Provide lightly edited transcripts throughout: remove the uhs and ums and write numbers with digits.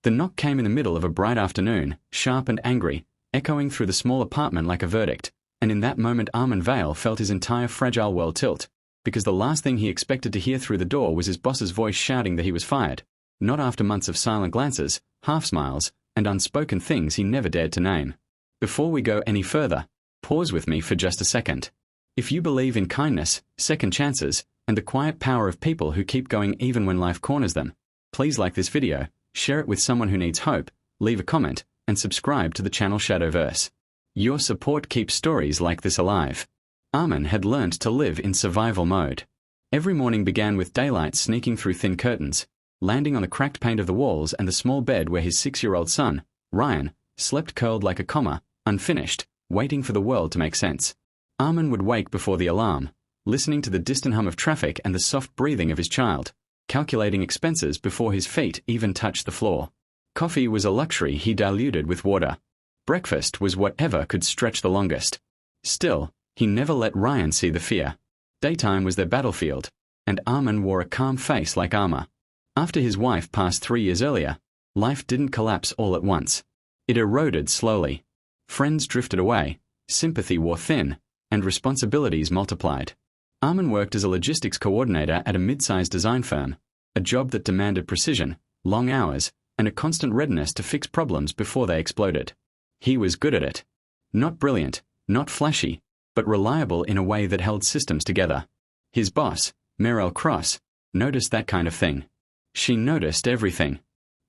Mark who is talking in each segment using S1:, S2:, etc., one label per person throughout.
S1: The knock came in the middle of a bright afternoon, sharp and angry, echoing through the small apartment like a verdict, and in that moment Armin Vale felt his entire fragile world tilt, because the last thing he expected to hear through the door was his boss's voice shouting that he was fired, not after months of silent glances, half-smiles, and unspoken things he never dared to name. Before we go any further, pause with me for just a second. If you believe in kindness, second chances, and the quiet power of people who keep going even when life corners them, please like this video, share it with someone who needs hope, leave a comment, and subscribe to the channel Shadowverse. Your support keeps stories like this alive. Armin had learned to live in survival mode. Every morning began with daylight sneaking through thin curtains, landing on the cracked paint of the walls and the small bed where his 6-year-old son, Ryan, slept curled like a comma, unfinished, waiting for the world to make sense. Armin would wake before the alarm, listening to the distant hum of traffic and the soft breathing of his child, calculating expenses before his feet even touched the floor. Coffee was a luxury he diluted with water. Breakfast was whatever could stretch the longest. Still, he never let Ryan see the fear. Daytime was their battlefield, and Armin wore a calm face like armor. After his wife passed 3 years earlier, life didn't collapse all at once. It eroded slowly. Friends drifted away, sympathy wore thin, and responsibilities multiplied. Armin worked as a logistics coordinator at a mid-sized design firm, a job that demanded precision, long hours, and a constant readiness to fix problems before they exploded. He was good at it. Not brilliant, not flashy, but reliable in a way that held systems together. His boss, Merel Cross, noticed that kind of thing. She noticed everything.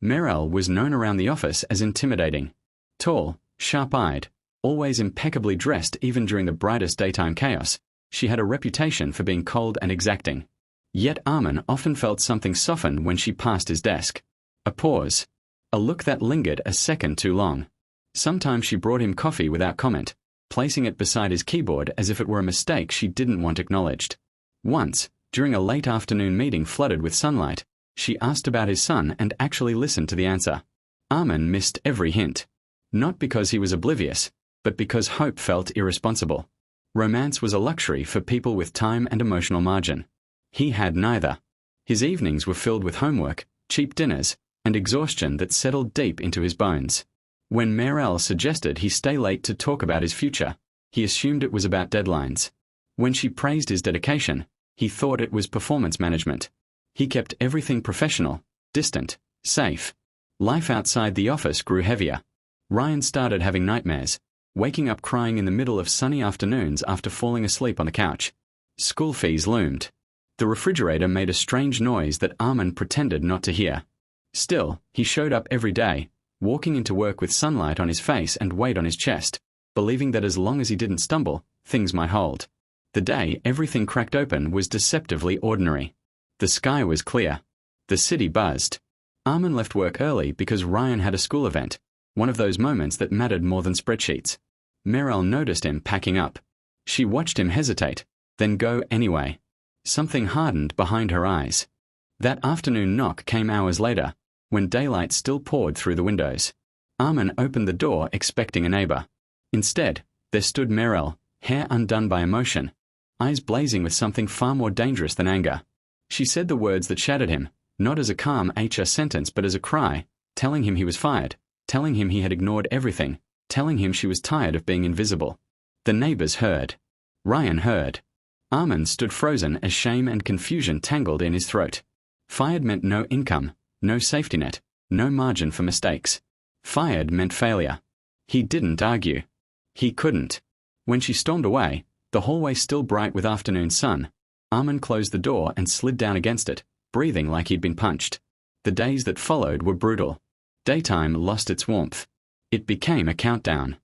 S1: Merel was known around the office as intimidating. Tall, sharp-eyed, always impeccably dressed even during the brightest daytime chaos, she had a reputation for being cold and exacting. Yet Armin often felt something soften when she passed his desk. A pause. A look that lingered a second too long. Sometimes she brought him coffee without comment, placing it beside his keyboard as if it were a mistake she didn't want acknowledged. Once, during a late afternoon meeting flooded with sunlight, she asked about his son and actually listened to the answer. Armin missed every hint. Not because he was oblivious, but because hope felt irresponsible. Romance was a luxury for people with time and emotional margin. He had neither. His evenings were filled with homework, cheap dinners, and exhaustion that settled deep into his bones. When Merel suggested he stay late to talk about his future, he assumed it was about deadlines. When she praised his dedication, he thought it was performance management. He kept everything professional, distant, safe. Life outside the office grew heavier. Ryan started having nightmares, waking up crying in the middle of sunny afternoons after falling asleep on the couch. School fees loomed. The refrigerator made a strange noise that Armin pretended not to hear. Still, he showed up every day, walking into work with sunlight on his face and weight on his chest, believing that as long as he didn't stumble, things might hold. The day everything cracked open was deceptively ordinary. The sky was clear. The city buzzed. Armin left work early because Ryan had a school event, one of those moments that mattered more than spreadsheets. Merel noticed him packing up. She watched him hesitate, then go anyway. Something hardened behind her eyes. That afternoon knock came hours later, when daylight still poured through the windows. Armin opened the door expecting a neighbor. Instead, there stood Merel, hair undone by emotion, eyes blazing with something far more dangerous than anger. She said the words that shattered him, not as a calm HR sentence but as a cry, telling him he was fired, telling him he had ignored everything, telling him she was tired of being invisible. The neighbors heard. Ryan heard. Armin stood frozen as shame and confusion tangled in his throat. Fired meant no income, no safety net, no margin for mistakes. Fired meant failure. He didn't argue. He couldn't. When she stormed away, the hallway still bright with afternoon sun, Armin closed the door and slid down against it, breathing like he'd been punched. The days that followed were brutal. Daytime lost its warmth. It became a countdown.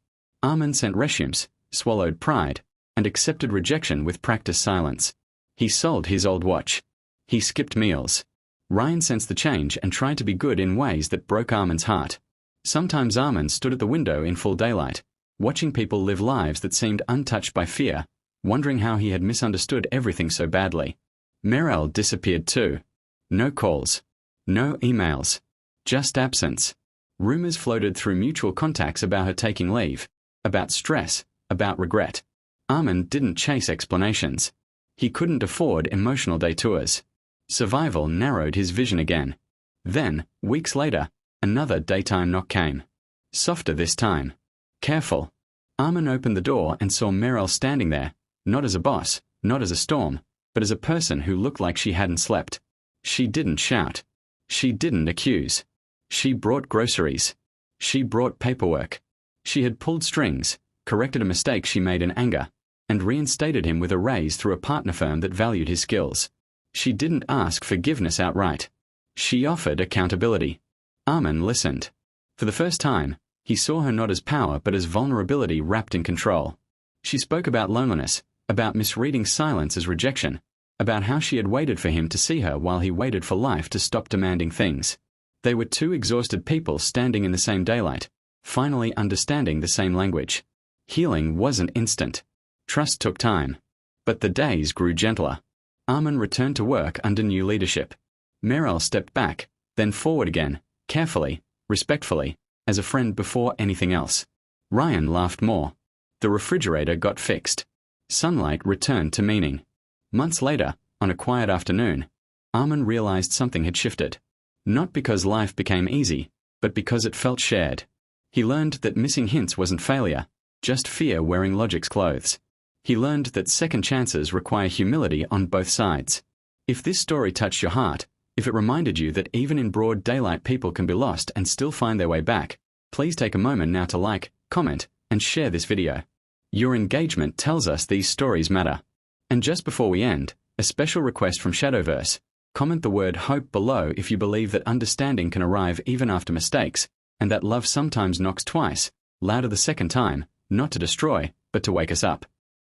S1: Armin sent resumes, swallowed pride, and accepted rejection with practiced silence. He sold his old watch. He skipped meals. Ryan sensed the change and tried to be good in ways that broke Armin's heart. Sometimes Armin stood at the window in full daylight, watching people live lives that seemed untouched by fear, wondering how he had misunderstood everything so badly. Merel disappeared too. No calls. No emails. Just absence. Rumors floated through mutual contacts about her taking leave, about stress, about regret. Armin didn't chase explanations. He couldn't afford emotional detours. Survival narrowed his vision again. Then, weeks later, Another daytime knock came. Softer this time. Careful. Armin opened the door and saw Meryl standing there, not as a boss, not as a storm, but as a person who looked like she hadn't slept. She didn't shout. She didn't accuse. She brought groceries. She brought paperwork. She had pulled strings, corrected a mistake she made in anger, and reinstated him with a raise through a partner firm that valued his skills. She didn't ask forgiveness outright. She offered accountability. Armin listened. For the first time, he saw her not as power but as vulnerability wrapped in control. She spoke about loneliness, about misreading silence as rejection, about how she had waited for him to see her while he waited for life to stop demanding things. They were two exhausted people standing in the same daylight, finally understanding the same language. Healing wasn't instant. Trust took time. But the days grew gentler. Armin returned to work under new leadership. Meryl stepped back, then forward again, carefully, respectfully, as a friend before anything else. Ryan laughed more. The refrigerator got fixed. Sunlight returned to meaning. Months later, on a quiet afternoon, Armin realized something had shifted. Not because life became easy, but because it felt shared. He learned that missing hints wasn't failure, just fear wearing logic's clothes. He learned that second chances require humility on both sides. If this story touched your heart, if it reminded you that even in broad daylight people can be lost and still find their way back, please take a moment now to like, comment, and share this video. Your engagement tells us these stories matter. And just before we end, a special request from Shadowverse. Comment the word hope below if you believe that understanding can arrive even after mistakes, and that love sometimes knocks twice, louder the second time, not to destroy, but to wake us up.